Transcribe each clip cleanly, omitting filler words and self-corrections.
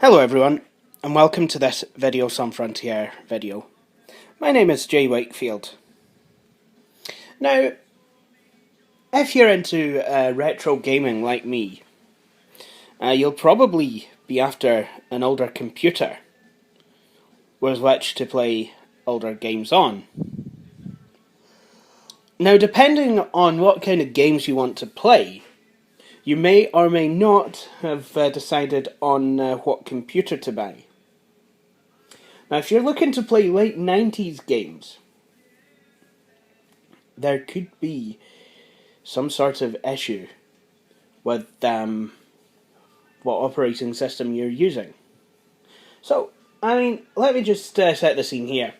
Hello everyone, and welcome to this Video Some Frontier video. My name is Jay Wakefield. Now, if you're into retro gaming like me, you'll probably be after an older computer with which to play older games on. Now, depending on what kind of games you want to play, you may or may not have decided on what computer to buy. Now, if you're looking to play late 90s games, there could be some sort of issue with what operating system you're using. So, let me just set the scene here.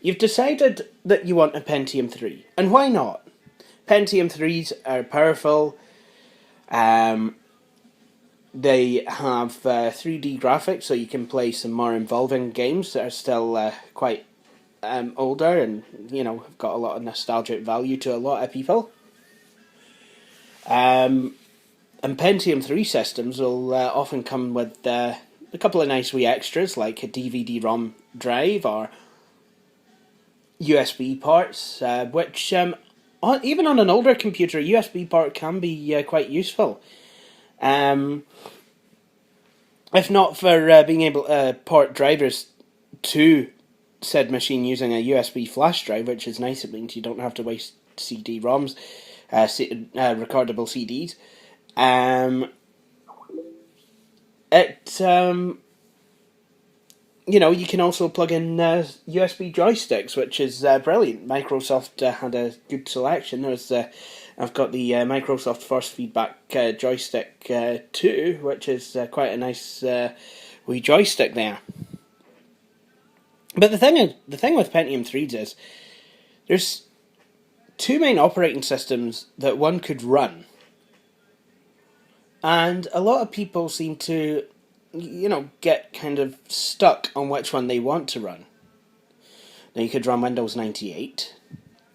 You've decided that you want a Pentium 3, and why not? Pentium 3s are powerful. They have 3D graphics, so you can play some more involving games that are still quite older and, have got a lot of nostalgic value to a lot of people. And Pentium 3 systems will often come with a couple of nice wee extras, like a DVD-ROM drive or USB ports, which even on an older computer, a USB port can be quite useful. If not for being able to port drivers to said machine using a USB flash drive, which is nice. It means you don't have to waste CD-ROMs, recordable CDs. You can also plug in USB joysticks, which is brilliant. Microsoft had a good selection. I've got the Microsoft Force Feedback joystick 2, which is quite a nice wee joystick there. But the thing with Pentium 3s is there's two main operating systems that one could run, and a lot of people seem to get kind of stuck on which one they want to run. Now, you could run Windows 98,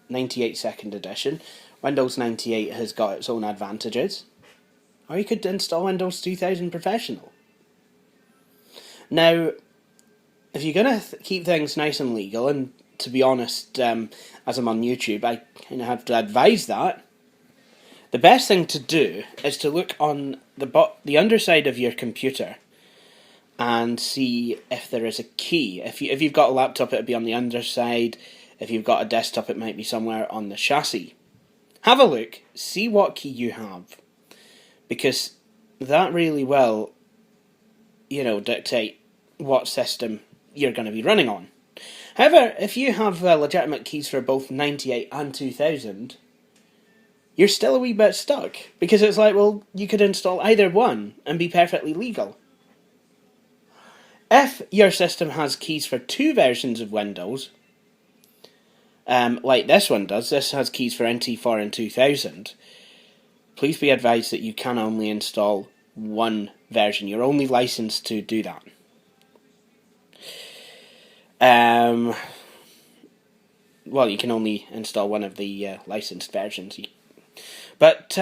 98 Second Edition. Windows 98 has got its own advantages. Or you could install Windows 2000 Professional. Now, if you're going to keep things nice and legal, and to be honest, as I'm on YouTube, I kind of have to advise that, the best thing to do is to look on the underside of your computer and see if there is a key. If you've got a laptop, it'll be on the underside. If you've got a desktop, it might be somewhere on the chassis. Have a look, see what key you have, because that really will, dictate what system you're going to be running on. However, if you have legitimate keys for both 98 and 2000, you're still a wee bit stuck, because it's like, well, you could install either one and be perfectly legal. If your system has keys for two versions of Windows, like this one does, this has keys for NT4 and 2000, please be advised that you can only install one version. You're only licensed to do that. Well, you can only install one of the licensed versions. But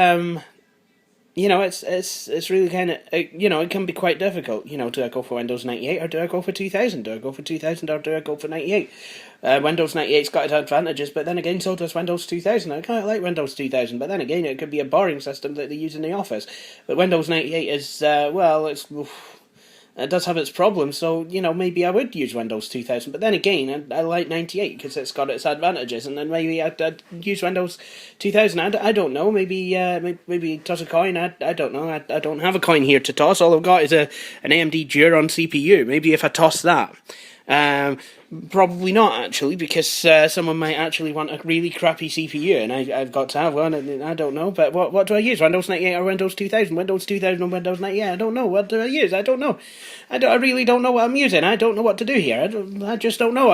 it's really kind of, it can be quite difficult. Do I go for Windows 98 or do I go for 2000? Do I go for 2000 or do I go for 98? Windows 98's got its advantages, but then again, so does Windows 2000. I kind of like Windows 2000, but then again, it could be a boring system that they use in the office. But Windows 98 is, it does have its problems, so, maybe I would use Windows 2000. But then again, I like 98 because it's got its advantages, and then maybe I'd use Windows 2000. I don't know, maybe toss a coin. I don't know. I don't have a coin here to toss. All I've got is an AMD Duron CPU. Maybe if I toss that, Probably not, actually, because someone might actually want a really crappy CPU, and I've got to have one, and I don't know. But what do I use? Windows 98 or Windows 2000? Windows 2000 or Windows 98? I don't know. What do I use? I don't know. I really don't know what I'm using. I don't know what to do here. I just don't know.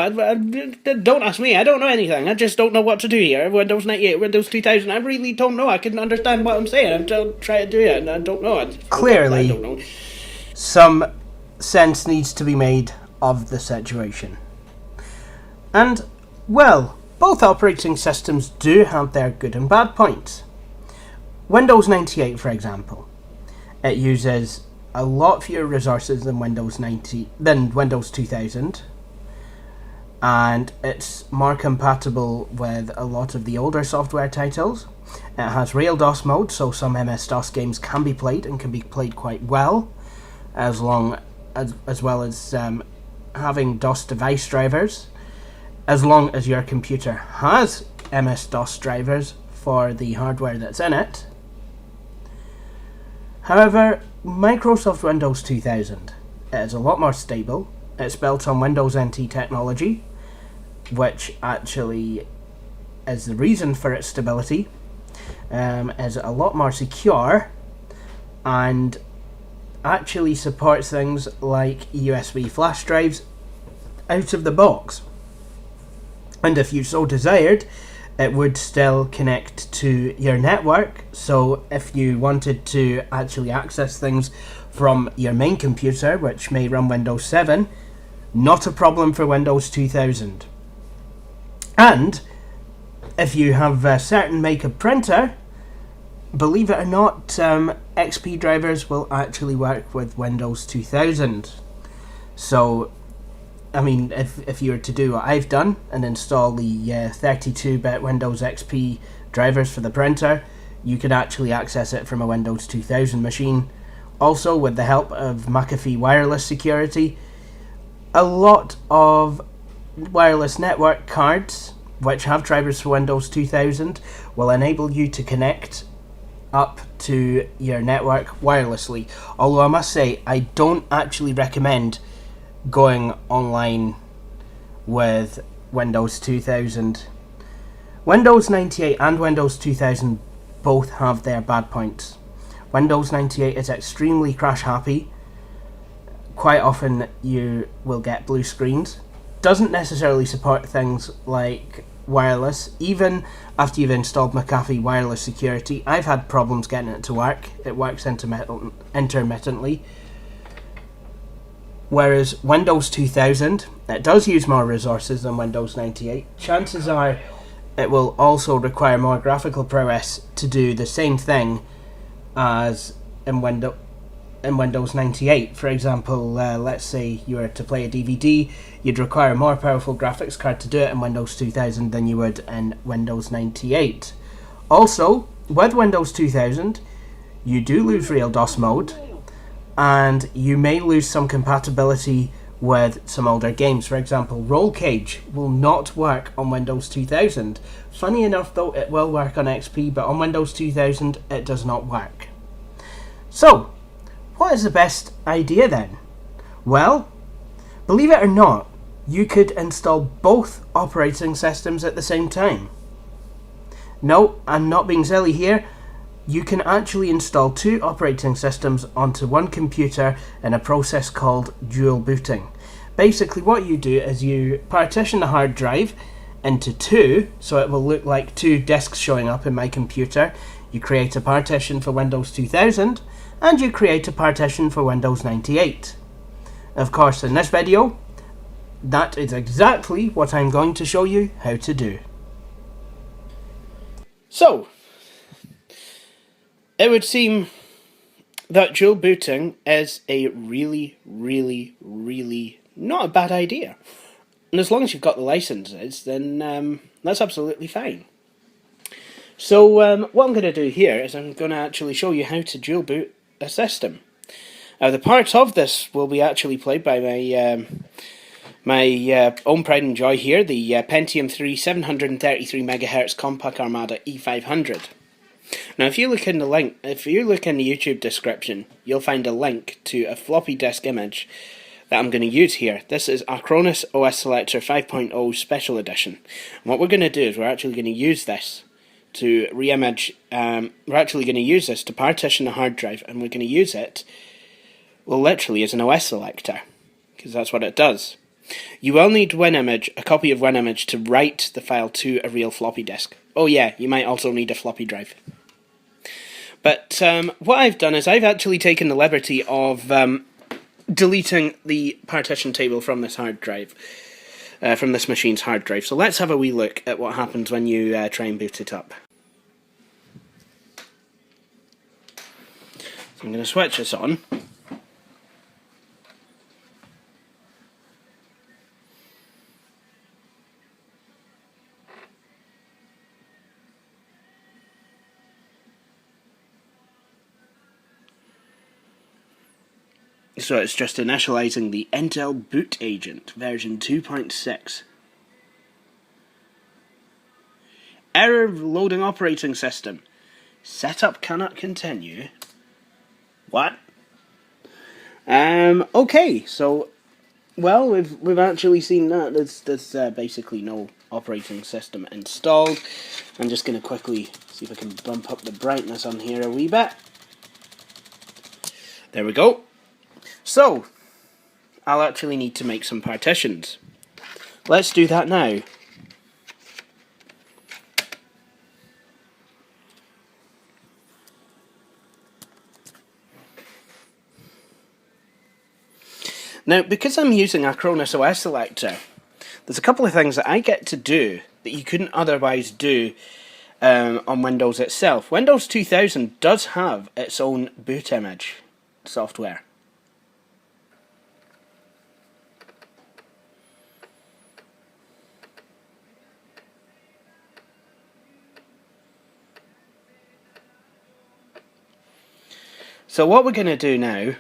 Don't ask me. I don't know anything. I just don't know what to do here. Windows 98, Windows 2000. I really don't know. I can understand what I'm saying. I'm trying to do it, and I don't know. Clearly, I don't know. Some sense needs to be made of the situation. And, well, both operating systems do have their good and bad points. Windows 98, for example, it uses a lot fewer resources than Windows 2000, and it's more compatible with a lot of the older software titles. It has Real DOS mode, so some MS-DOS games can be played, and can be played quite well, as well as having DOS device drivers, as long as your computer has MS-DOS drivers for the hardware that's in it. However, Microsoft Windows 2000 is a lot more stable. It's built on Windows NT technology, which actually is the reason for its stability. Is a lot more secure, and actually supports things like USB flash drives out of the box. And if you so desired, it would still connect to your network. So if you wanted to actually access things from your main computer, which may run Windows 7, not a problem for Windows 2000. And if you have a certain make of printer, believe it or not, XP drivers will actually work with Windows 2000. So, I mean, if you were to do what I've done and install the 32-bit Windows XP drivers for the printer, you can actually access it from a Windows 2000 machine. Also, with the help of McAfee wireless security, a lot of wireless network cards, which have drivers for Windows 2000, will enable you to connect up to your network wirelessly. Although I must say, I don't actually recommend going online with Windows 2000. Windows 98 and Windows 2000 both have their bad points. Windows 98 is extremely crash happy. Quite often you will get blue screens. Doesn't necessarily support things like wireless. Even after you've installed McAfee wireless security, I've had problems getting it to work. It works intermittently. Whereas Windows 2000, it does use more resources than Windows 98. Chances are it will also require more graphical prowess to do the same thing as in Windows 98. For example, let's say you were to play a DVD, you'd require a more powerful graphics card to do it in Windows 2000 than you would in Windows 98. Also, with Windows 2000, you do lose Real DOS mode, and you may lose some compatibility with some older games. For example, Roll Cage will not work on Windows 2000. Funny enough though, it will work on XP, but on Windows 2000 it does not work. So, what is the best idea then? Well, believe it or not, you could install both operating systems at the same time. No, I'm not being silly here. You can actually install two operating systems onto one computer in a process called dual booting. Basically what you do is you partition the hard drive into two, so it will look like two disks showing up in my computer. You create a partition for Windows 2000, and you create a partition for Windows 98. Of course, in this video, that is exactly what I'm going to show you how to do. So, it would seem that dual booting is a really, really, really not a bad idea. And as long as you've got the licenses, then that's absolutely fine. So what I'm going to do here is I'm going to actually show you how to dual boot a system. The parts of this will be actually played by my own pride and joy here, the Pentium 3 733MHz Compaq Armada E500. Now, if you look in the YouTube description, you'll find a link to a floppy disk image that I'm going to use here. This is Acronis OS Selector 5.0 Special Edition. And what we're going to do is we're actually going to use this to re-image, we're actually going to use this to partition a hard drive, and we're going to use it, well, literally as an OS selector, because that's what it does. You will need WinImage, a copy of WinImage, to write the file to a real floppy disk. Oh yeah, you might also need a floppy drive. But what I've done is I've actually taken the liberty of deleting the partition table from this hard drive, from this machine's hard drive. So let's have a wee look at what happens when you try and boot it up. So I'm going to switch this on. So it's just initializing the Intel Boot Agent version 2.6. Error loading operating system. Setup cannot continue. What? Okay, so well, we've actually seen that. There's basically no operating system installed. I'm just going to quickly see if I can bump up the brightness on here a wee bit. There we go. So, I'll actually need to make some partitions. Let's do that now. Now, because I'm using Acronis OS Selector, there's a couple of things that I get to do that you couldn't otherwise do on Windows itself. Windows 2000 does have its own boot image software. So what we're going to do now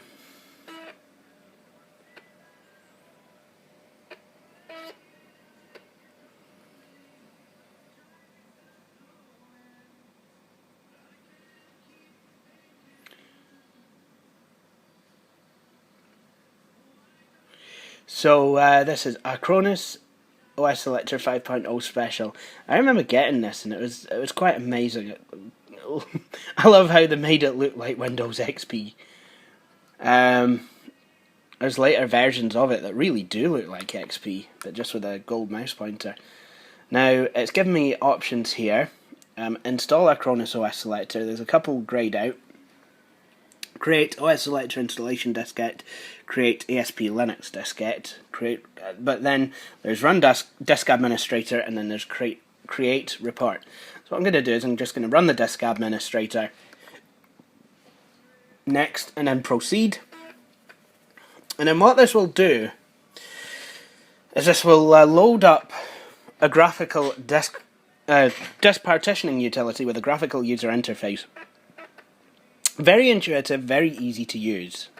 this is Acronis OS Selector 5.0 Special. I remember getting this and it was quite amazing. I love how they made it look like Windows XP. There's later versions of it that really do look like XP, but just with a gold mouse pointer. Now, it's given me options here. Install Acronis OS Selector. There's a couple greyed out. Create OS Selector installation diskette. Create ASP Linux diskette. But then there's Run Disk Administrator, and then there's Create Report. So what I'm going to do is I'm just going to run the disk administrator, next, and then proceed. And then what this will do is this will load up a graphical disk partitioning utility with a graphical user interface. Very intuitive, very easy to use.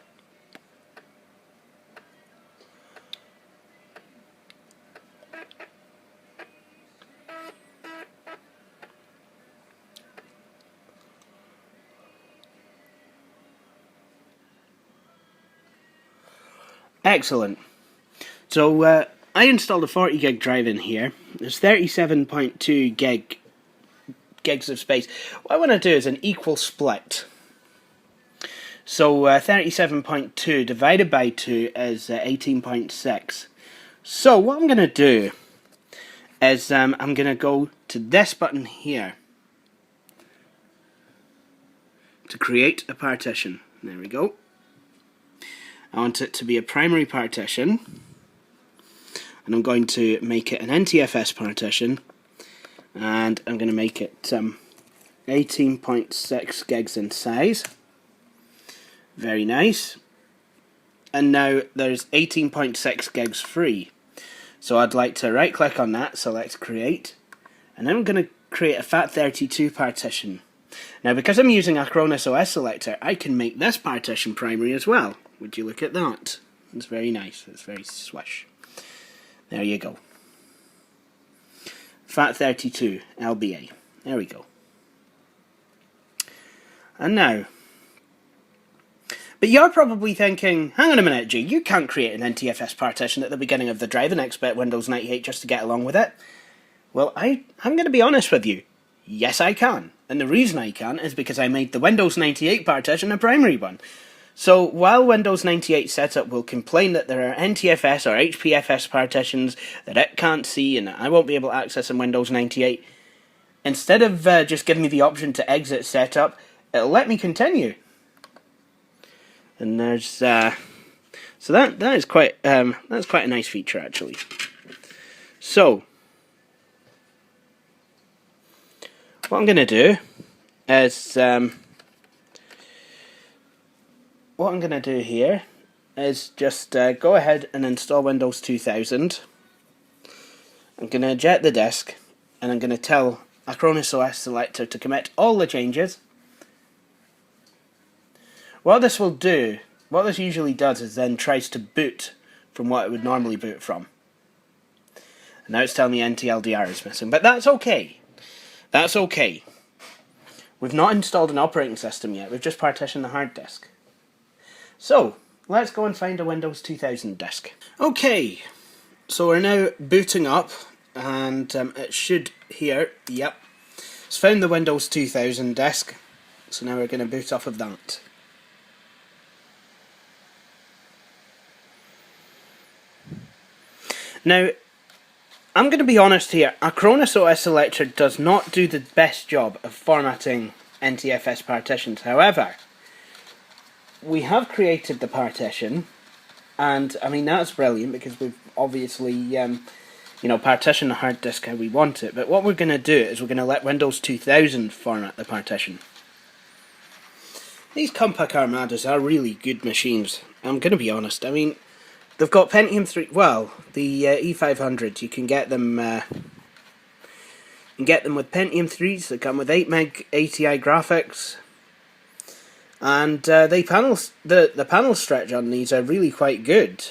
Excellent. So I installed a 40 gig drive in here. There's 37.2 gigs of space. What I want to do is an equal split. So 37.2 divided by 2 is 18.6. So what I'm going to do is I'm going to go to this button here to create a partition. There we go. I want it to be a primary partition, and I'm going to make it an NTFS partition, and I'm going to make it 18.6 gigs in size. Very nice. And now there's 18.6 gigs free. So I'd like to right click on that, select create, and then I'm going to create a FAT32 partition. Now because I'm using Acronis OS Selector, I can make this partition primary as well. Would you look at that? It's very nice. It's very swish. There you go. FAT32 LBA. There we go. And now, But you're probably thinking, hang on a minute, G, you can't create an NTFS partition at the beginning of the drive and expect Windows 98 just to get along with it. Well, I'm going to be honest with you. Yes, I can. And the reason I can is because I made the Windows 98 partition a primary one. So while Windows 98 setup will complain that there are NTFS or HPFS partitions that it can't see and that I won't be able to access in Windows 98, instead of just giving me the option to exit setup, it'll let me continue. And there's so that is quite that's quite a nice feature actually. So what I'm going to do is what I'm going to do here is just go ahead and install Windows 2000. I'm going to eject the disk and I'm going to tell Acronis OS Selector to commit all the changes. What this will do, what this usually does is then tries to boot from what it would normally boot from. And now it's telling me NTLDR is missing, but that's okay. That's okay. We've not installed an operating system yet, we've just partitioned the hard disk. So, let's go and find a Windows 2000 disk. Okay, so we're now booting up, and it should here, yep. It's found the Windows 2000 disk, so now we're going to boot off of that. Now, I'm going to be honest here, Acronis OS Selector does not do the best job of formatting NTFS partitions. However, we have created the partition, and I mean that's brilliant because we've obviously partitioned the hard disk how we want it. But what we're going to do is we're going to let Windows 2000 format the partition. These Compaq Armadas are really good machines. I'm going to be honest. I mean, they've got Pentium 3. Well, the E500. You can get them. You can get them with Pentium 3s. They come with 8 meg ATI graphics. And the panel stretch on these are really quite good.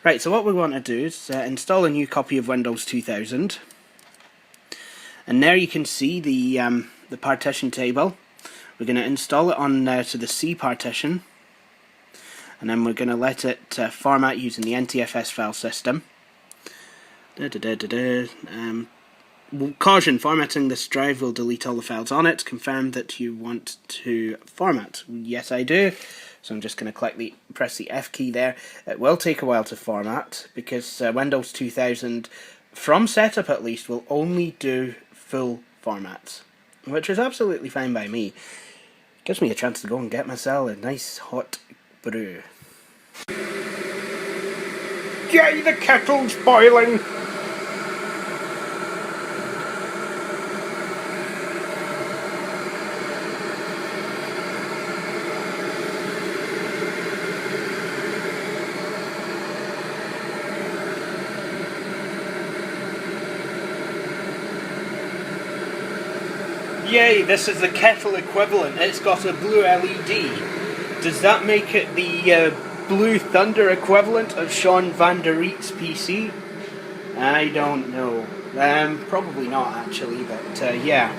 Right, so what we want to do is install a new copy of Windows 2000. And there you can see the partition table. We're going to install it on to the C partition. And then we're going to let it format using the NTFS file system. Caution, formatting this drive will delete all the files on it. Confirm that you want to format. Yes, I do. So I'm just going to press the F key there. It will take a while to format because Windows 2000, from setup at least, will only do full formats, which is absolutely fine by me. Gives me a chance to go and get myself a nice hot brew. Yay, the kettle's boiling! Yay, this is the kettle equivalent. It's got a blue LED. Does that make it the Blue Thunder equivalent of Sean Van Der Riet's PC? I don't know. Probably not actually, but yeah.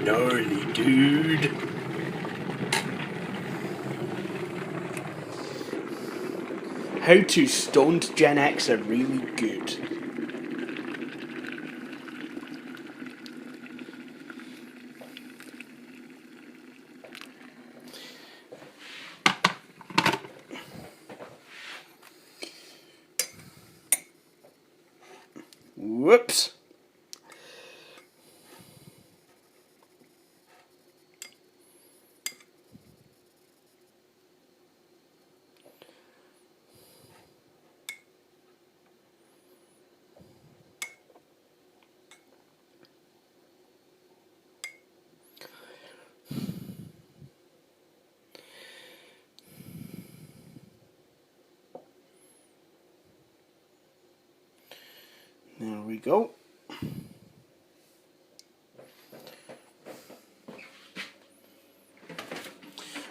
Gnarly, dude. How to Stoned Gen X are really good. Whoops. we go.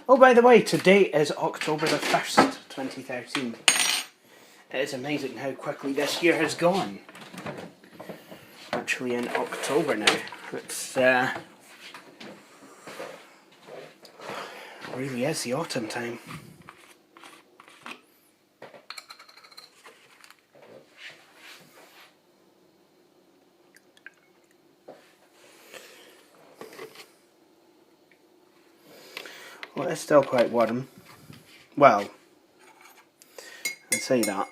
Oh, by the way, today is October the 1st, 2013. It is amazing how quickly this year has gone. Actually in October now. It's really is the autumn time. Well, it's still quite warm. Well, I'd say that.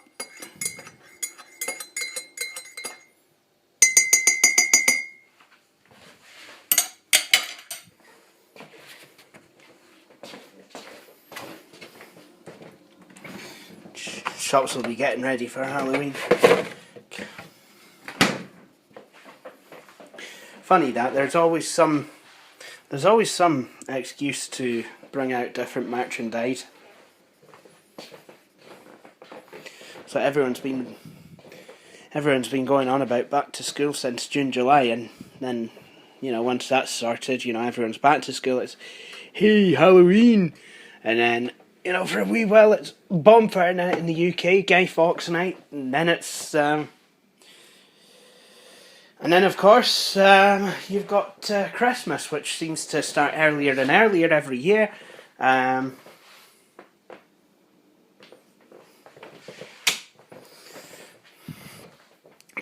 Shops will be getting ready for Halloween. Funny that there's always some excuse to bring out different merchandise. So everyone's been going on about back to school since June, July, and then, you know, once that's sorted, you know, everyone's back to school, it's, hey, Halloween! And then, you know, for a wee while it's Bonfire Night in the UK, Guy Fawkes Night, and then it's, and then of course, you've got Christmas, which seems to start earlier and earlier every year.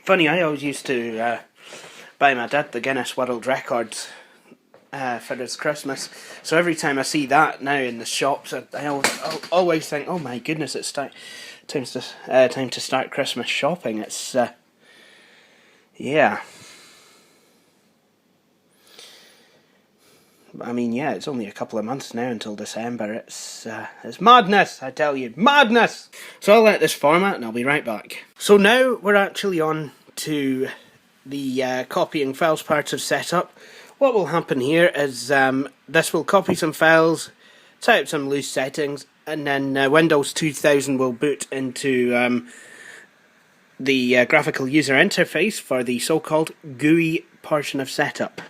Funny, I always used to buy my dad the Guinness World Records for his Christmas. So every time I see that now in the shops, I always think, oh my goodness, it's time to start Christmas shopping. It's yeah. I mean, yeah, it's only a couple of months now until December. It's madness, I tell you, madness! So I'll let this format and I'll be right back. So now we're actually on to the copying files part of setup. What will happen here is this will copy some files, type some loose settings, and then Windows 2000 will boot into the graphical user interface for the so-called GUI portion of setup.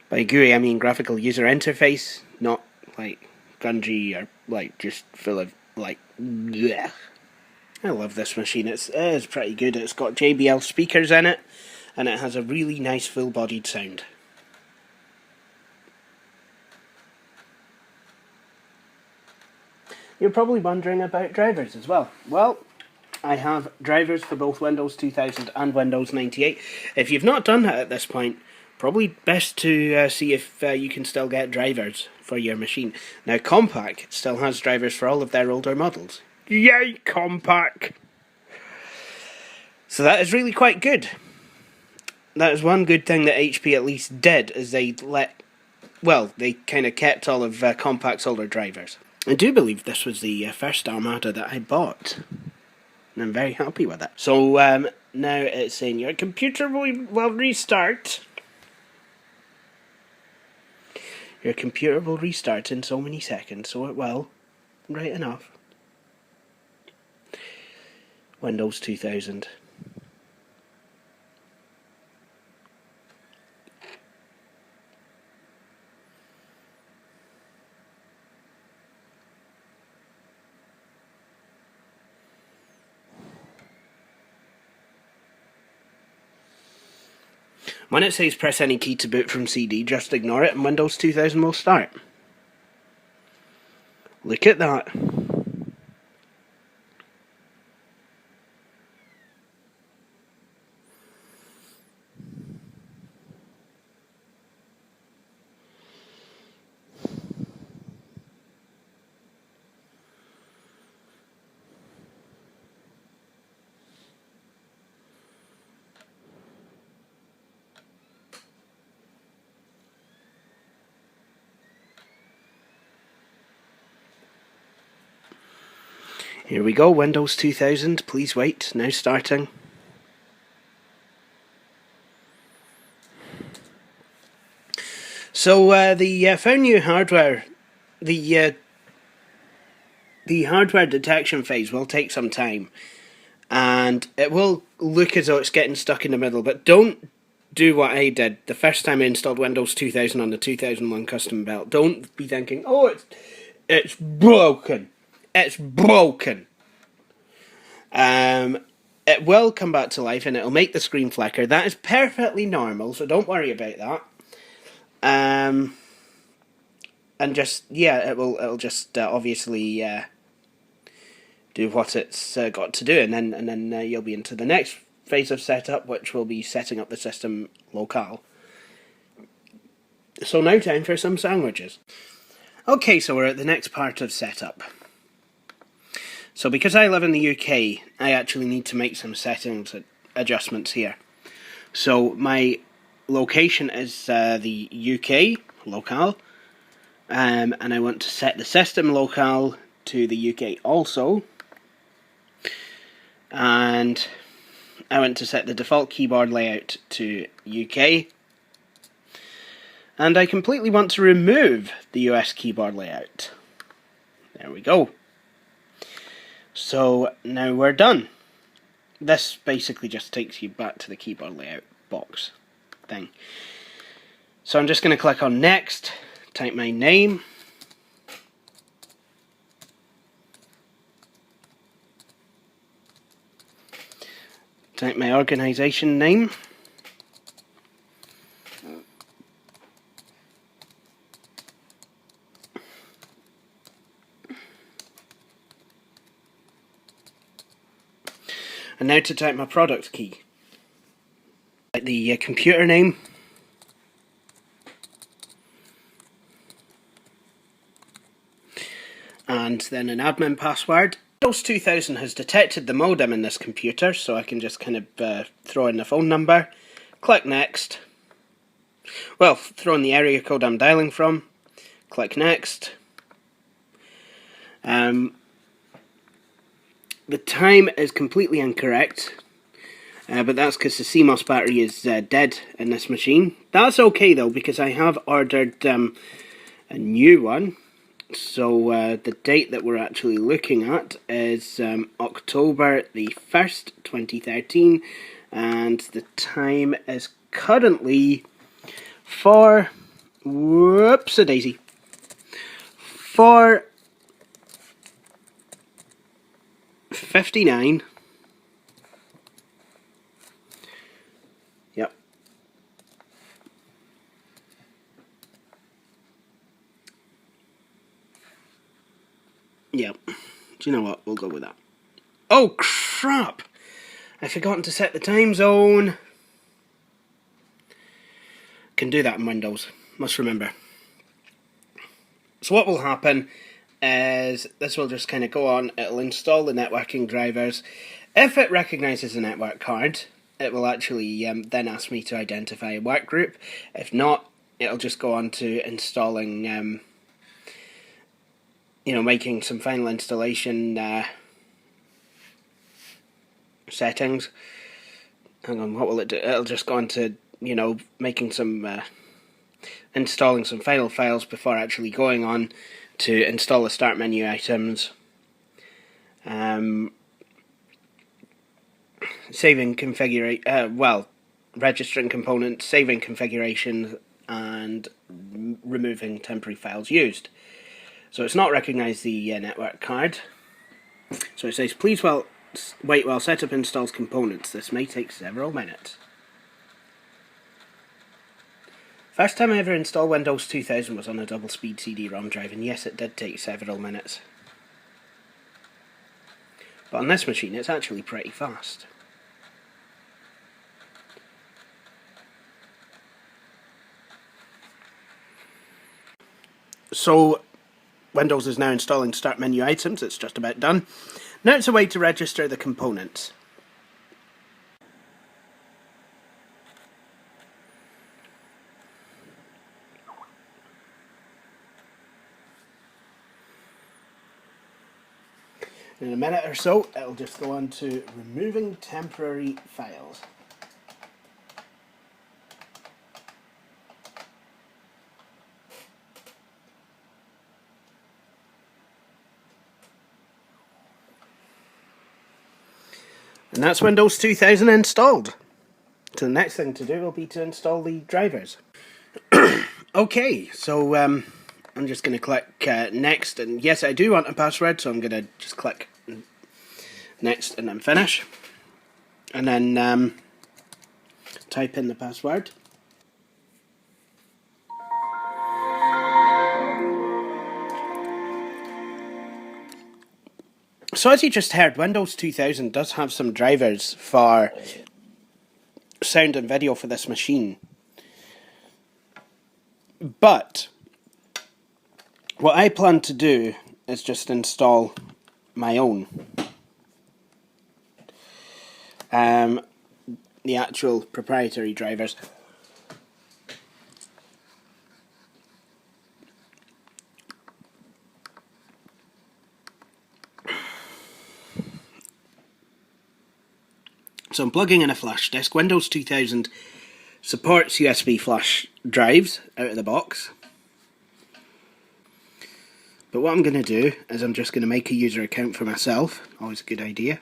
By GUI I mean graphical user interface, not like grungy or like just full of like bleh. I love this machine, it's pretty good. It's got JBL speakers in it and it has a really nice full-bodied sound. You're probably wondering about drivers as well. Well, I have drivers for both Windows 2000 and Windows 98. If you've not done that at this point, probably best to see if you can still get drivers for your machine. Now, Compaq still has drivers for all of their older models. Yay, Compaq! So that is really quite good. That is one good thing that HP at least did, is they kind of kept all of Compaq's older drivers. I do believe this was the first Armada that I bought, and I'm very happy with it. So now it's saying your computer will restart. Your computer will restart in so many seconds, so it will. Right enough. Windows 2000. When it says press any key to boot from CD, just ignore it and Windows 2000 will start. Look at that. Here we go, Windows 2000, please wait, now starting. So the found new hardware, the hardware detection phase will take some time. and it will look as though it's getting stuck in the middle, but don't do what I did the first time I installed Windows 2000 on the 2001 custom build. Don't be thinking, oh, it's broken. It's broken. It will come back to life and it'll make the screen flicker. That is perfectly normal, so don't worry about that. And just, yeah, it'll just obviously do what it's got to do, and then you'll be into the next phase of setup, which will be setting up the system locale. So now time for some sandwiches. Okay, so we're at the next part of setup. So because I live in the UK, I actually need to make some settings adjustments here. So my location is the UK locale, and I want to set the system locale to the UK also. And I want to set the default keyboard layout to UK. And I completely want to remove the US keyboard layout. There we go. So now we're done. This basically just takes you back to the keyboard layout box thing. So I'm just going to click on next, type my name. Type my organisation name. And now to type my product key. Type the computer name. And then an admin password. Windows 2000 has detected the modem in this computer, so I can just kind of throw in the phone number, click next. Well, throw in the area code I'm dialing from, click next. The time is completely incorrect, but that's because the CMOS battery is dead in this machine. That's okay though, because I have ordered a new one. So the date that we're actually looking at is October the 1st, 2013, and the time is currently whoops-a-daisy, 4:59. Yep. Yep. Do you know what? We'll go with that. Oh, crap! I've forgotten to set the time zone. Can do that in Windows. Must remember. So what will happen is this will just kind of go on. It'll install the networking drivers. If it recognises a network card, it will actually then ask me to identify a work group. If not, it'll just go on to installing... making some final installation settings. Hang on, what will it do? It'll just go on to, making some, installing some final files before actually going on to install the start menu items. Saving configuration, registering components, saving configurations, and removing temporary files used. So it's not recognised the network card. So it says, please wait while setup installs components. This may take several minutes. First time I ever installed Windows 2000 was on a double speed CD-ROM drive, and yes, it did take several minutes. But on this machine it's actually pretty fast. So Windows is now installing start menu items. It's just about done. Now it's a way to register the components. In a minute or so, it'll just go on to removing temporary files. And that's Windows 2000 installed. So the next thing to do will be to install the drivers. Okay, so I'm just going to click next, and yes, I do want a password, so I'm going to just click next and then finish, and then type in the password. So as you just heard, Windows 2000 does have some drivers for sound and video for this machine. But what I plan to do is just install my own. The actual proprietary drivers. So I'm plugging in a flash disk. Windows 2000 supports USB flash drives out of the box. But what I'm going to do is I'm just going to make a user account for myself. Always a good idea.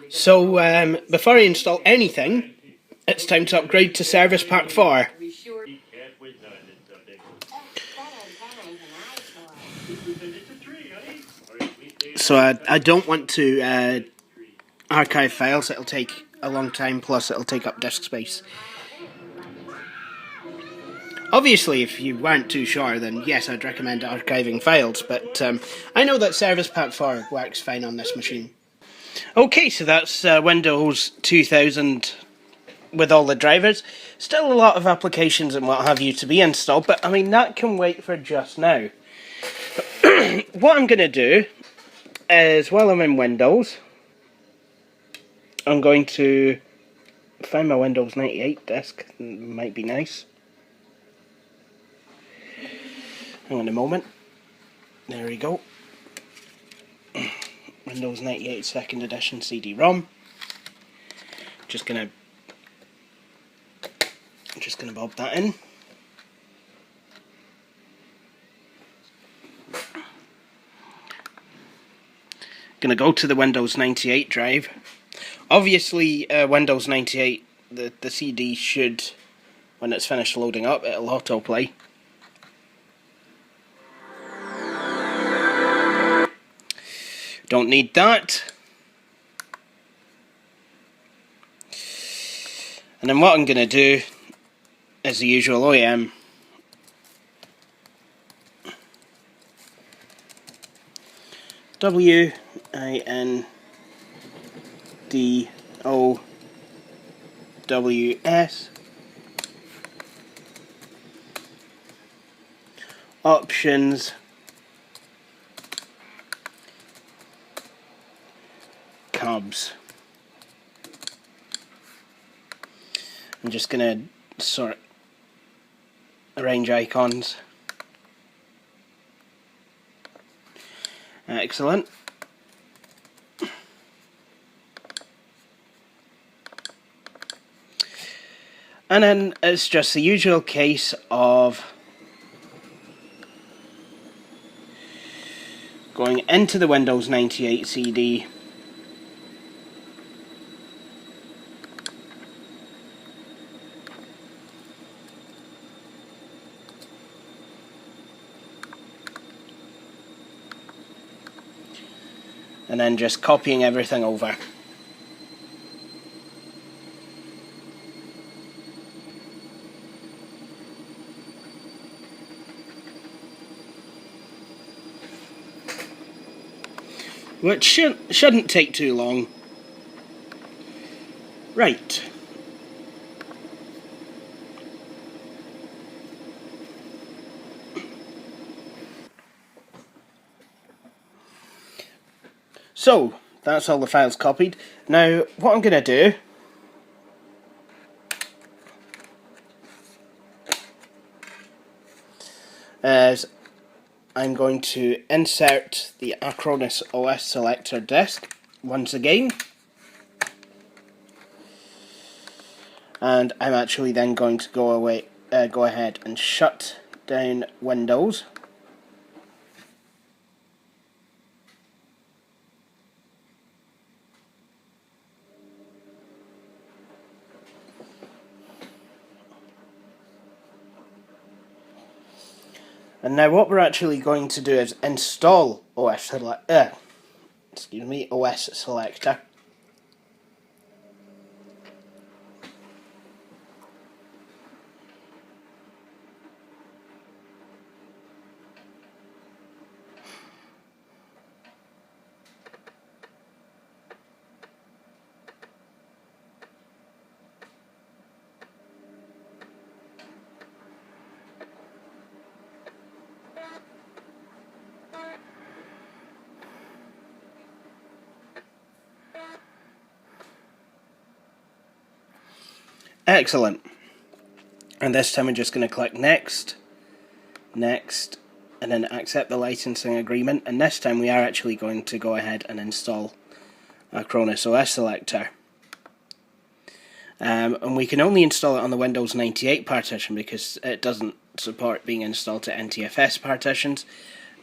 So before I install anything, it's time to upgrade to Service Pack 4. So I don't want to archive files. It'll take a long time, plus it'll take up disk space. Obviously, if you weren't too sure, then yes, I'd recommend archiving files, but I know that Service Pack 4 works fine on this machine. Okay, so that's Windows 2000 with all the drivers. Still a lot of applications and what have you to be installed, but I mean, that can wait for just now. What I'm going to do is, while I'm in Windows, I'm going to find my Windows 98 disk. Might be nice. Hang on a moment. There we go. Windows 98 2nd edition CD-ROM. Just gonna bob that in. Gonna go to the Windows 98 drive. Obviously, Windows 98, the CD should, when it's finished loading up, it'll autoplay. Don't need that. And then what I'm going to do is the usual OEM. WINDOWS options cabs. I'm just going to arrange icons. Excellent. And then it's just the usual case of going into the Windows 98 CD, and then just copying everything over. Which shouldn't take too long. Right. So, that's all the files copied. Now, what I'm going to do is I'm going to insert the Acronis OS Selector disk once again. And I'm actually then going to go ahead and shut down Windows. And now what we're actually going to do is install OS Selector. Excellent. And this time we're just going to click Next, Next, and then accept the licensing agreement. And this time we are actually going to go ahead and install Acronis OS Selector. And we can only install it on the Windows 98 partition because it doesn't support being installed to NTFS partitions.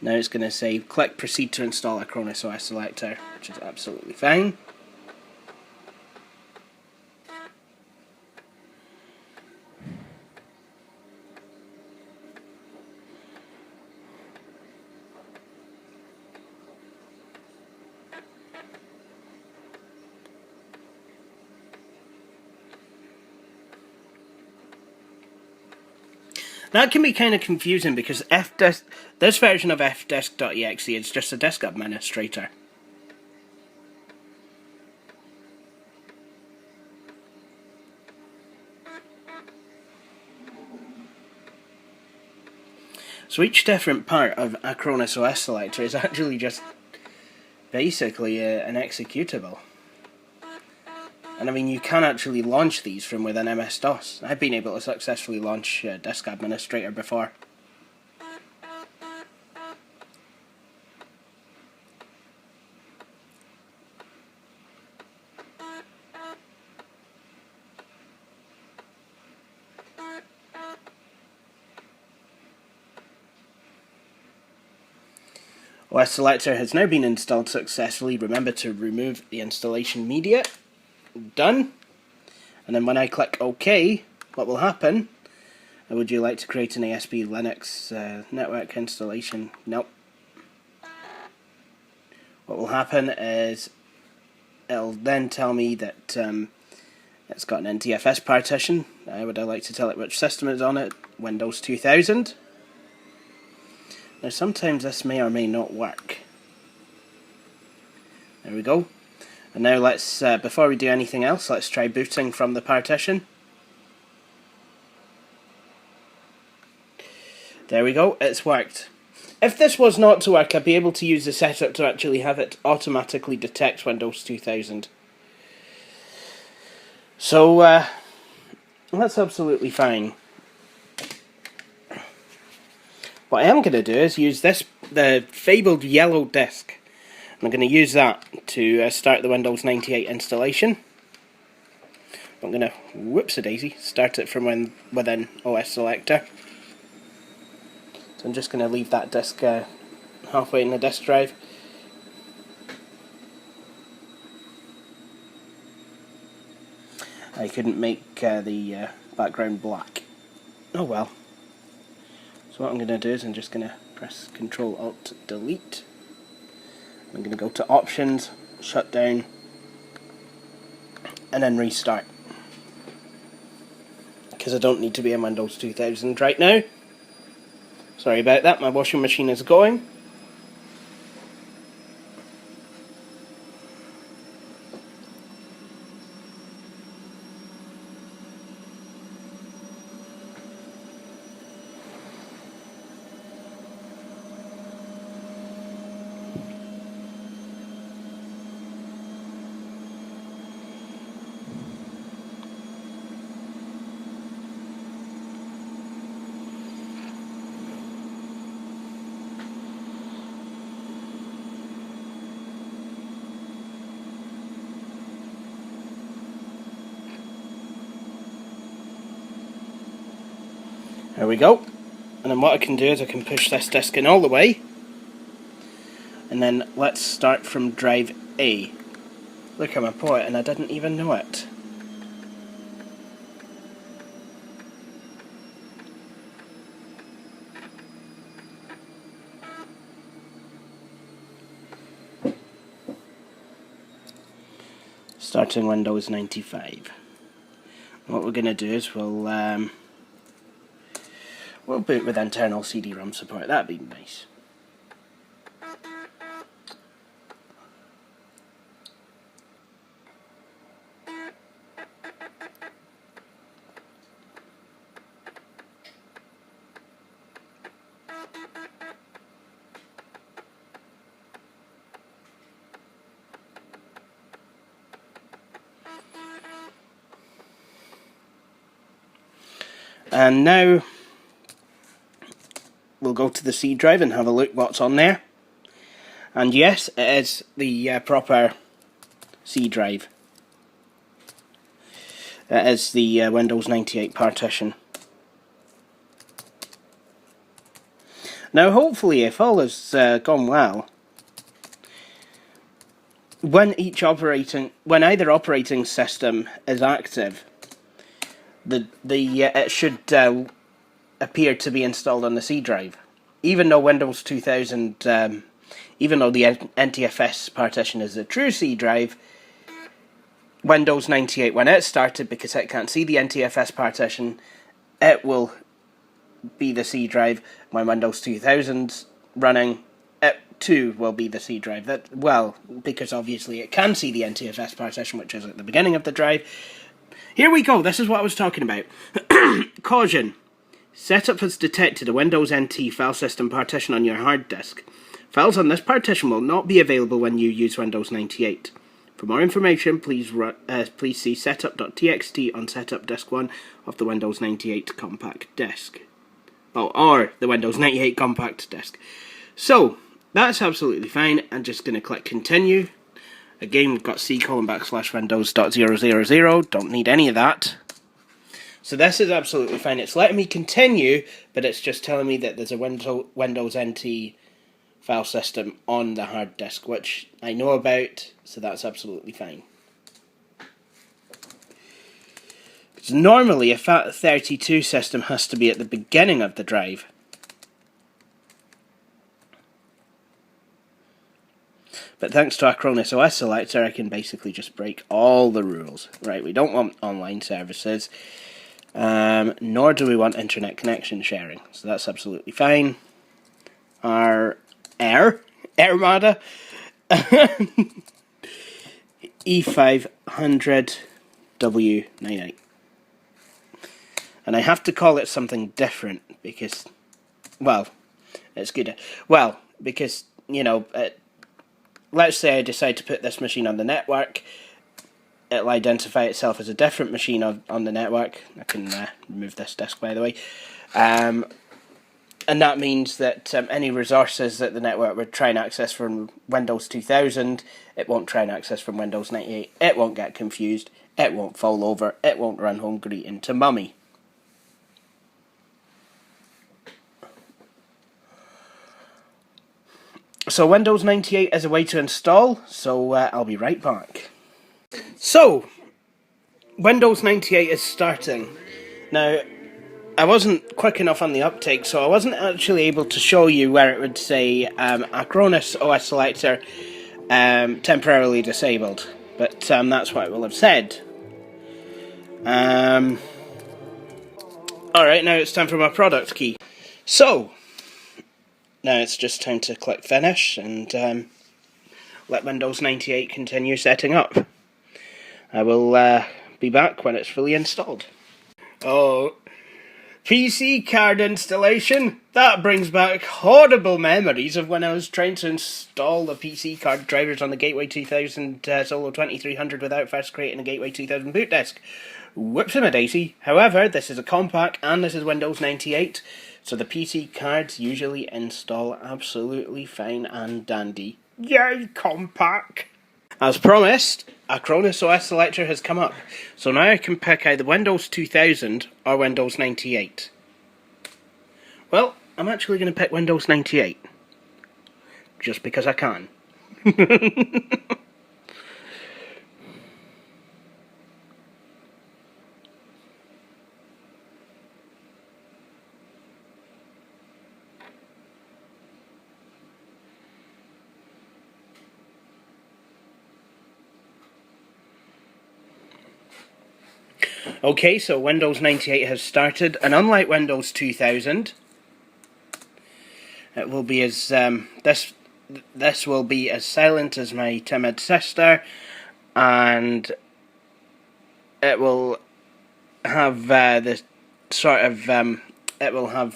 Now it's going to say click Proceed to install Acronis OS Selector, which is absolutely fine. That can be kind of confusing because this version of fdisk.exe is just a disk administrator. So each different part of Acronis OS Selector is actually just basically an executable. And I mean, you can actually launch these from within MS-DOS. I've been able to successfully launch Disk Administrator before. OS Selector has now been installed successfully. Remember to remove the installation media. Done. And then when I click OK, what will happen? Would you like to create an ASP Linux network installation? Nope. What will happen is it'll then tell me that it's got an NTFS partition. Would I like to tell it which system is on it? Windows 2000. Now sometimes this may or may not work. There we go. And now let's, before we do anything else, let's try booting from the partition. There we go, it's worked. If this was not to work, I'd be able to use the setup to actually have it automatically detect Windows 2000. So, that's absolutely fine. What I am going to do is use the fabled yellow disk. I'm going to use that to start the Windows 98 installation. I'm going to, whoops-a-daisy, start it from within OS Selector. So I'm just going to leave that disk halfway in the disk drive. I couldn't make the background black. Oh well. So what I'm going to do is I'm just going to press Ctrl-Alt-Delete. I'm going to go to Options, Shut Down, and then Restart. Because I don't need to be in Windows 2000 right now. Sorry about that, my washing machine is going. There we go. And then what I can do is I can push this disk in all the way. And then let's start from drive A. Look, I'm a poet and I didn't even know it. starting Windows 95. What we're going to do is we'll boot with internal CD-ROM support. That'd be nice. And now we'll go to the C drive and have a look what's on there. And yes, it is the proper C drive. It is the Windows 98 partition. Now hopefully, if all has gone well, when either operating system is active, it should appear to be installed on the C drive. Even though Windows 2000, even though the NTFS partition is a true C drive, Windows 98, when it started, because it can't see the NTFS partition, it will be the C drive. When Windows 2000's running, it too will be the C drive. Because obviously it can see the NTFS partition, which is at the beginning of the drive. Here we go, this is what I was talking about. Caution. Setup has detected a Windows NT file system partition on your hard disk. Files on this partition will not be available when you use Windows 98. For more information, please see setup.txt on setup disk 1 of the Windows 98 compact disk. Or the Windows 98 compact disk. So, that's absolutely fine. I'm just going to click continue. Again, we've got c:\windows.000. Don't need any of that. So this is absolutely fine. It's letting me continue, but it's just telling me that there's a Windows NT file system on the hard disk, which I know about, so that's absolutely fine. Because normally a FAT32 system has to be at the beginning of the drive. But thanks to Acronis OS Selector, I can basically just break all the rules. Right, we don't want online services, nor do we want internet connection sharing, so that's absolutely fine. Our Armada E500 W98. And I have to call it something different because, well, it's good. Well, because, you know, let's say I decide to put this machine on the network, it'll identify itself as a different machine on the network. I can remove this disk, by the way. And that means that any resources that the network would try and access from Windows 2000, it won't try and access from Windows 98. It won't get confused. It won't fall over. It won't run home greeting to mummy. So Windows 98 is a way to install, so I'll be right back. So, Windows 98 is starting. Now, I wasn't quick enough on the uptake, so I wasn't actually able to show you where it would say Acronis OS Selector temporarily disabled, but that's what it will have said. Alright, now it's time for my product key. So, now it's just time to click finish and let Windows 98 continue setting up. I will be back when it's fully installed. Oh, PC card installation? That brings back horrible memories of when I was trying to install the PC card drivers on the Gateway 2000 Solo 2300 without first creating a Gateway 2000 boot disk. Whoops-a-daisy. However, this is a Compaq and this is Windows 98, so the PC cards usually install absolutely fine and dandy. Yay, Compaq! As promised, Acronis OS Selector has come up, so now I can pick either Windows 2000 or Windows 98. Well, I'm actually going to pick Windows 98, just because I can. Okay, so Windows 98 has started, and unlike Windows 2000, it will be as this will be as silent as my timid sister, and it will have the sort of it will have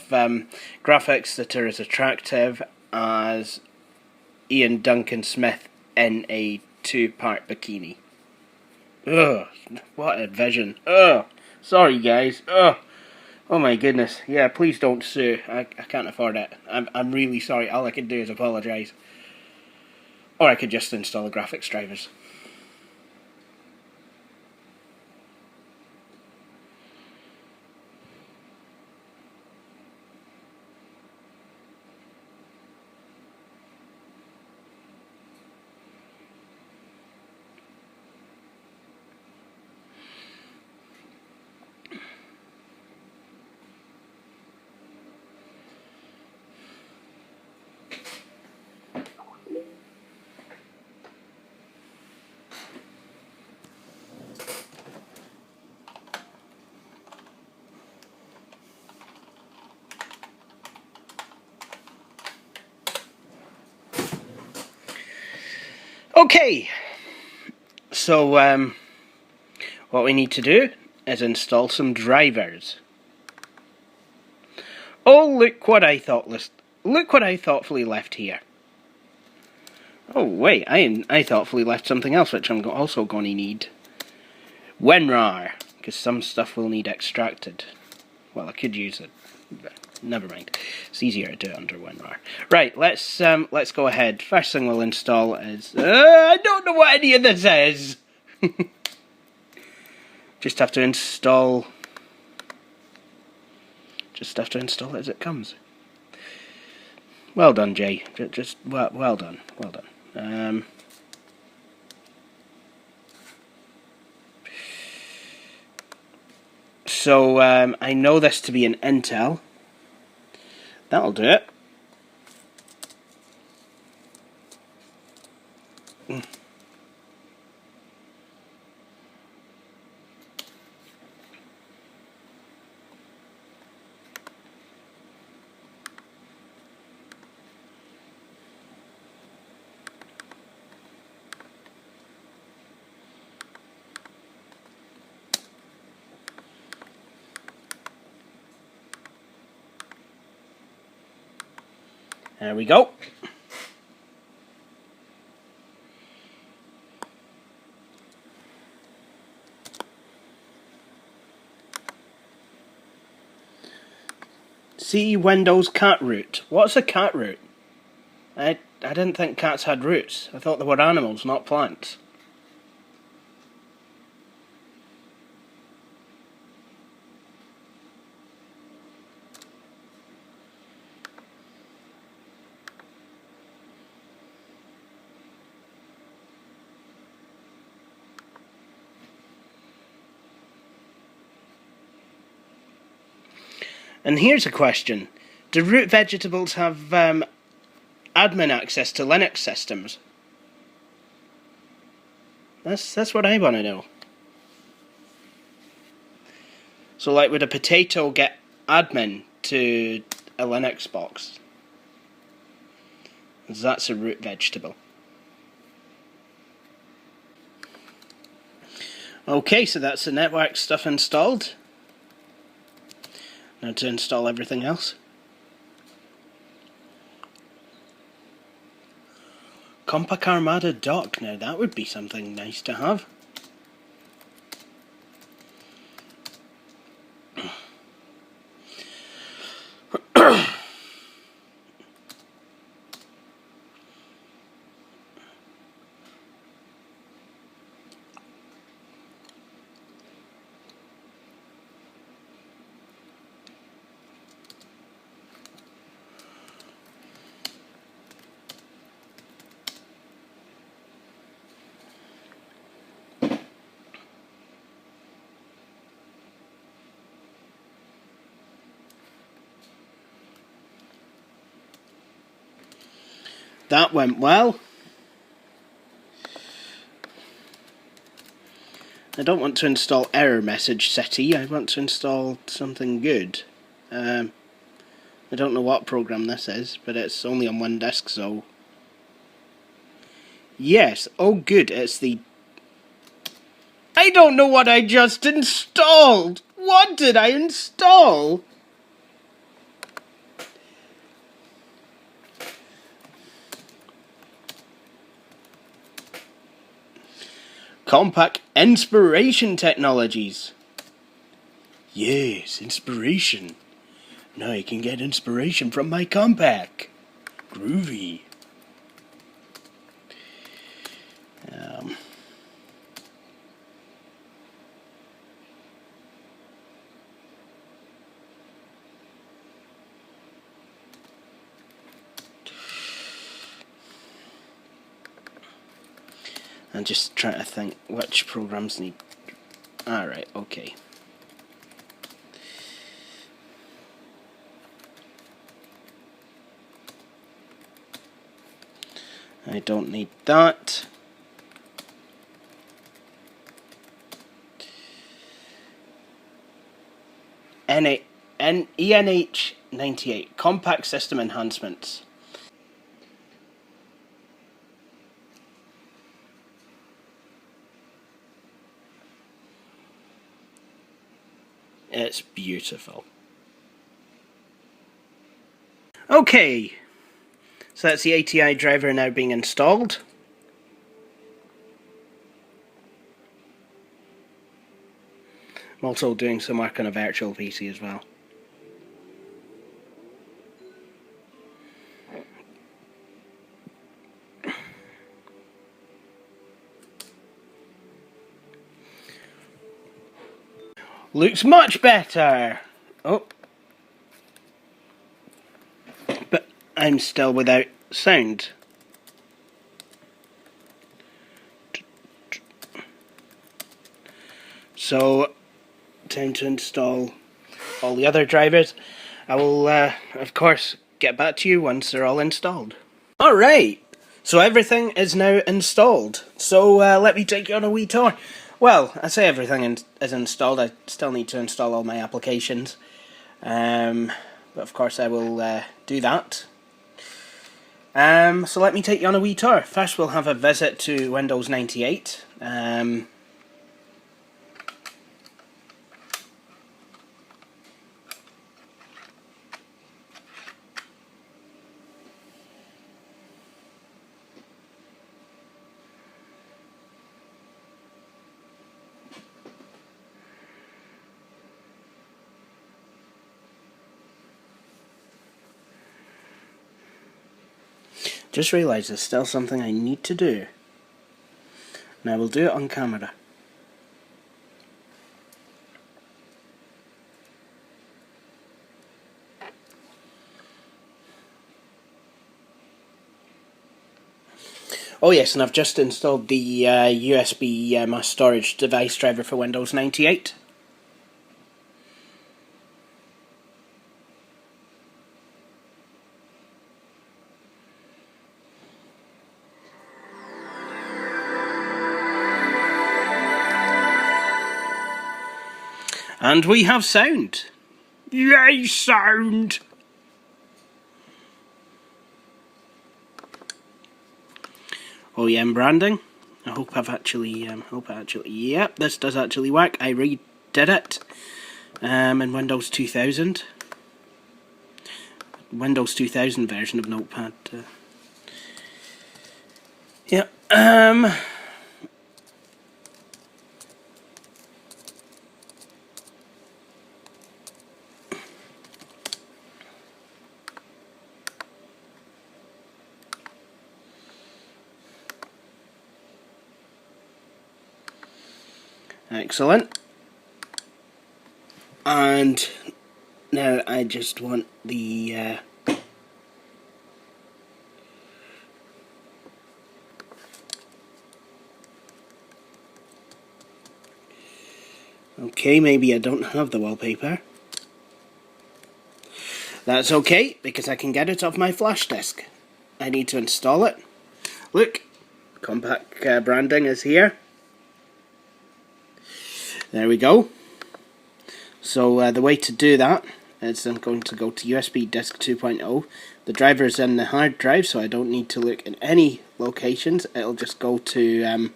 graphics that are as attractive as Ian Duncan Smith in a 2-part bikini. Ugh, what a vision. Ugh, sorry guys. Ugh. Oh my goodness. Yeah, please don't sue. I can't afford it. I'm really sorry. All I can do is apologise. Or I could just install the graphics drivers. Okay, so what we need to do is install some drivers. Oh, look what I thoughtfully left here. Oh wait, I thoughtfully left something else which I'm also going to need. WinRAR, because some stuff will need extracted. Well, I could use it. But never mind. It's easier to do it under WinRAR. Right, let's go ahead. First thing we'll install is I don't know what any of this is. Just have to install it as it comes. Well done, Jay. Well done. Well done. So I know this to be an Intel. That'll do it. There we go. See Windows cat root. What's a cat root? I didn't think cats had roots. I thought they were animals, not plants. And here's a question. Do root vegetables have admin access to Linux systems? That's what I want to know. So like, would a potato get admin to a Linux box? That's a root vegetable. Okay, so that's the network stuff installed. Now to install everything else. Compaq Armada dock. Now that would be something nice to have. That went well. I don't want to install error message SETI, I want to install something good. I don't know what program this is, but it's only on one disk, so... Yes, oh good, it's the... I don't know what I just installed! What did I install? Compaq Inspiration Technologies. Yes, inspiration. Now I can get inspiration from my Compaq. Groovy. I'm just trying to think which programs need... Alright, okay. I don't need that. ENH 98, Compaq System Enhancements. It's beautiful. Okay, so that's the ATI driver now being installed. I'm also doing some work on a virtual PC as well. Looks much better! Oh. But I'm still without sound. So, time to install all the other drivers. I will, of course, get back to you once they're all installed. Alright, so everything is now installed. So let me take you on a wee tour. Well, I say everything is installed. I still need to install all my applications. But of course I will do that. So let me take you on a wee tour. First we'll have a visit to Windows 98. Just realised there's still something I need to do. And I will do it on camera. Oh yes, and I've just installed the USB mass storage device driver for Windows 98. And we have sound. Yay, sound! OEM branding. I hope I've actually, yep, this does actually work. I redid it in Windows 2000. Windows 2000 version of Notepad. Yep. Excellent. And now I just want the okay, maybe I don't have the wallpaper. That's okay, because I can get it off my flash disk. I need to install it. Look, Compaq branding is here. There we go. So the way to do that is I'm going to go to USB Disk 2.0. The driver is in the hard drive, so I don't need to look in any locations. It'll just go to,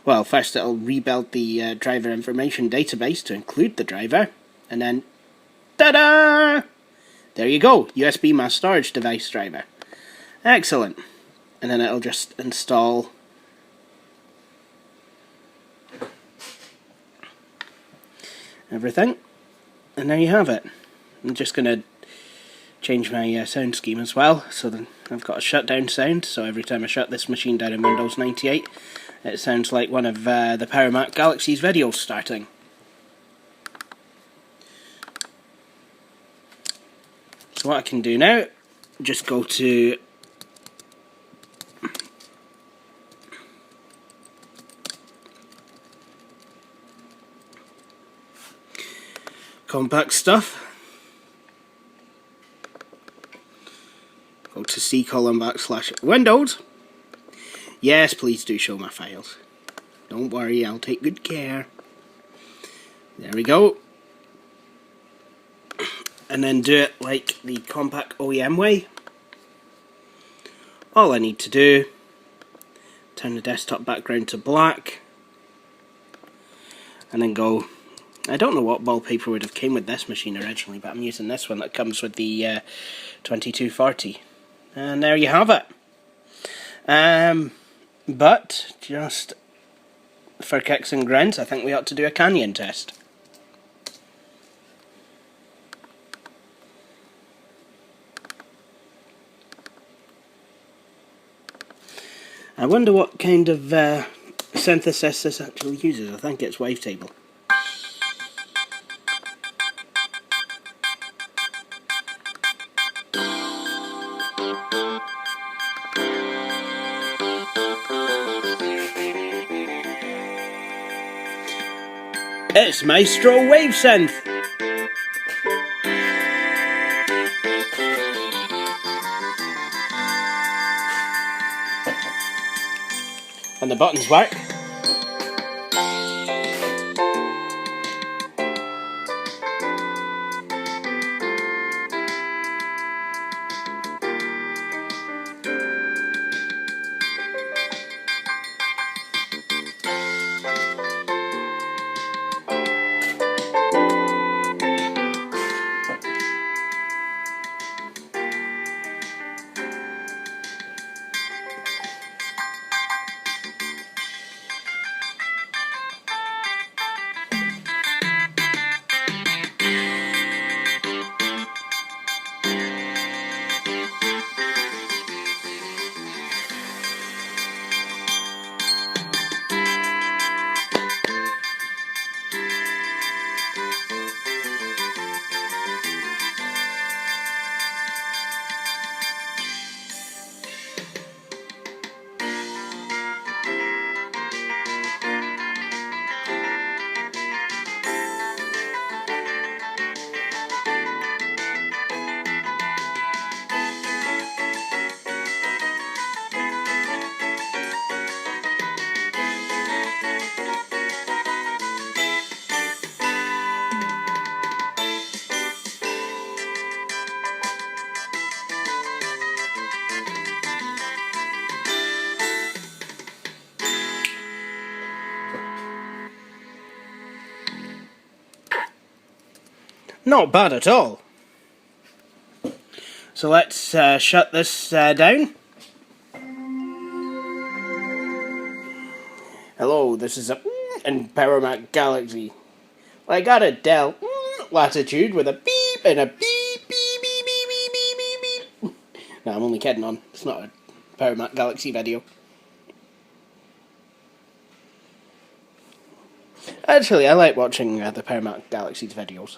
well, first it'll rebuild the driver information database to include the driver, and then, ta-da! There you go, USB mass storage device driver. Excellent. And then it'll just install everything, and there you have it. I'm just going to change my sound scheme as well, so that I've got a shutdown sound, so every time I shut this machine down in Windows 98 it sounds like one of the PowerMac Galaxy's videos starting. So what I can do now, just go to Compaq stuff, go to C:\Windows. Yes, please do show my files. Don't worry, I'll take good care. There we go. And then do it like the Compaq OEM way. All I need to do, turn the desktop background to black, and then go. I don't know what wallpaper would have came with this machine originally, but I'm using this one that comes with the 2240. And there you have it. But, just for kicks and grins, I think we ought to do a canyon test. I wonder what kind of synthesis this actually uses. I think it's wavetable. It's Maestro Wave Synth! And the buttons work. Not bad at all. So let's shut this down. Hello, this is a in PowerMac Galaxy. I got a Dell Latitude with a beep and a beep, beep, beep, beep, beep, beep, beep, beep. No, I'm only kidding on. It's not a PowerMac Galaxy video. Actually, I like watching the PowerMac Galaxy's videos.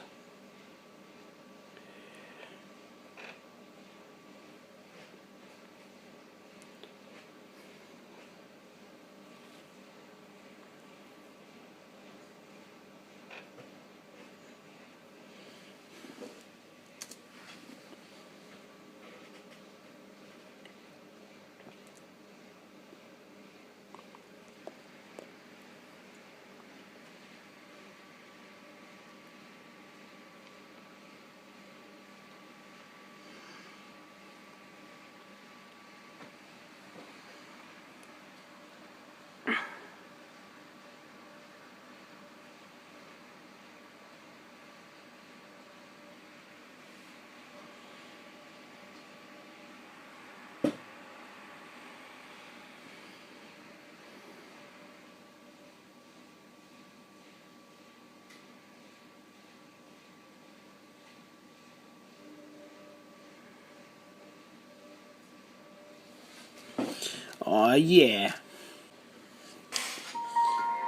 Oh yeah.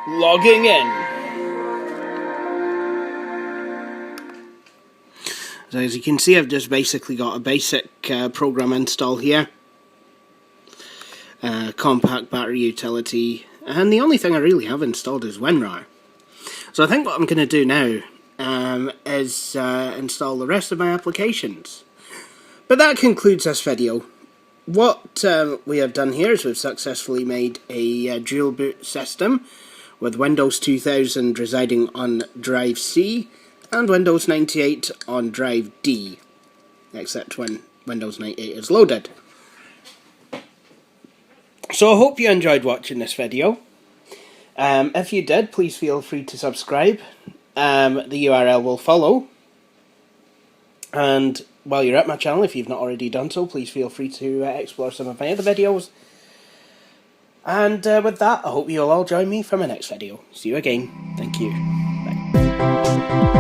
Logging in. So as you can see, I've just basically got a basic program install here. Compaq battery utility, and the only thing I really have installed is WinRAR. So I think what I'm going to do now is install the rest of my applications. But that concludes this video. What we have done here is we've successfully made a dual boot system with Windows 2000 residing on drive C and Windows 98 on drive D, except when Windows 98 is loaded. So I hope you enjoyed watching this video. If you did, please feel free to subscribe. The URL will follow. And while you're at my channel, if you've not already done so, please feel free to explore some of my other videos. And with that, I hope you'll all join me for my next video. See you again. Thank you. Bye.